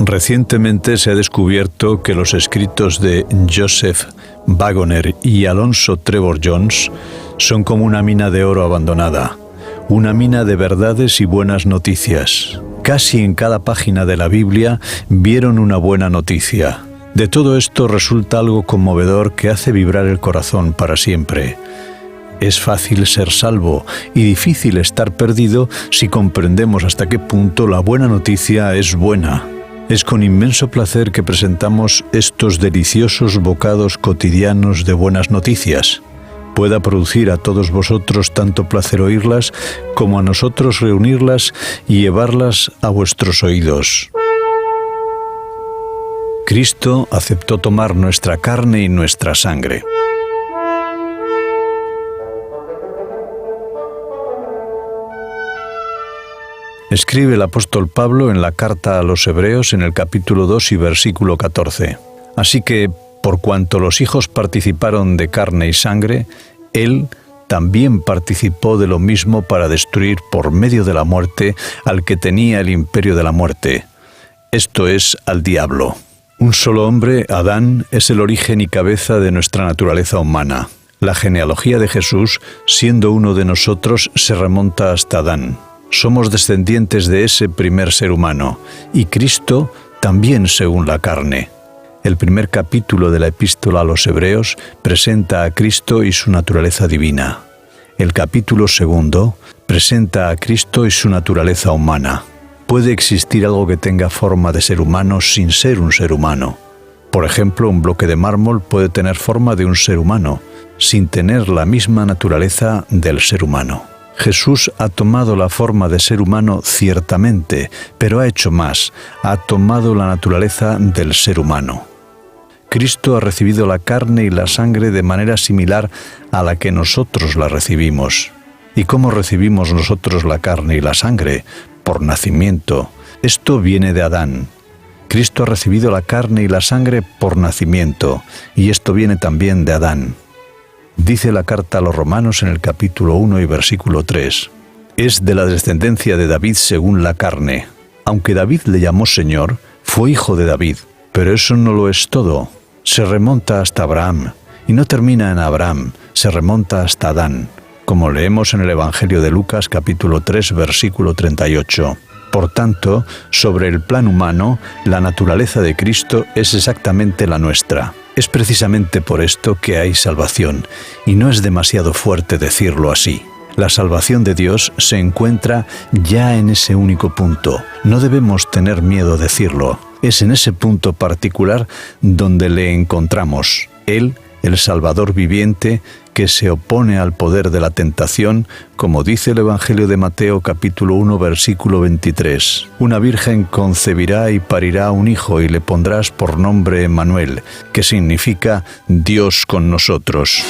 Recientemente se ha descubierto que los escritos de Joseph Waggoner y Alonzo Trevor Jones son como una mina de oro abandonada, una mina de verdades y buenas noticias. Casi en cada página de la Biblia vieron una buena noticia. De todo esto resulta algo conmovedor que hace vibrar el corazón para siempre. Es fácil ser salvo y difícil estar perdido si comprendemos hasta qué punto la buena noticia es buena. Es con inmenso placer que presentamos estos deliciosos bocados cotidianos de buenas noticias. Pueda producir a todos vosotros tanto placer oírlas como a nosotros reunirlas y llevarlas a vuestros oídos. Cristo aceptó tomar nuestra carne y nuestra sangre. Escribe el apóstol Pablo en la carta a los Hebreos en el capítulo 2 y versículo 14. Así que, por cuanto los hijos participaron de carne y sangre, él también participó de lo mismo para destruir por medio de la muerte al que tenía el imperio de la muerte, esto es, al diablo. Un solo hombre, Adán, es el origen y cabeza de nuestra naturaleza humana. La genealogía de Jesús, siendo uno de nosotros, se remonta hasta Adán. Somos descendientes de ese primer ser humano, y Cristo también según la carne. El primer capítulo de la epístola a los Hebreos presenta a Cristo y su naturaleza divina. El capítulo segundo presenta a Cristo y su naturaleza humana. ¿Puede existir algo que tenga forma de ser humano sin ser un ser humano? Por ejemplo, un bloque de mármol puede tener forma de un ser humano, sin tener la misma naturaleza del ser humano. Jesús ha tomado la forma de ser humano ciertamente, pero ha hecho más, ha tomado la naturaleza del ser humano. Cristo ha recibido la carne y la sangre de manera similar a la que nosotros la recibimos. ¿Y cómo recibimos nosotros la carne y la sangre? Por nacimiento. Esto viene de Adán. Cristo ha recibido la carne y la sangre por nacimiento, y esto viene también de Adán. Dice la carta a los Romanos en el capítulo 1 y versículo 3. Es de la descendencia de David según la carne. Aunque David le llamó Señor, fue hijo de David. Pero eso no lo es todo. Se remonta hasta Abraham. Y no termina en Abraham, se remonta hasta Adán, como leemos en el Evangelio de Lucas capítulo 3 versículo 38. Por tanto, sobre el plan humano, la naturaleza de Cristo es exactamente la nuestra. Es precisamente por esto que hay salvación, y no es demasiado fuerte decirlo así. La salvación de Dios se encuentra ya en ese único punto. No debemos tener miedo a decirlo. Es en ese punto particular donde le encontramos. Él, el Salvador viviente, que se opone al poder de la tentación, como dice el Evangelio de Mateo capítulo 1 versículo 23. Una virgen concebirá y parirá un hijo y le pondrás por nombre Emmanuel, que significa Dios con nosotros.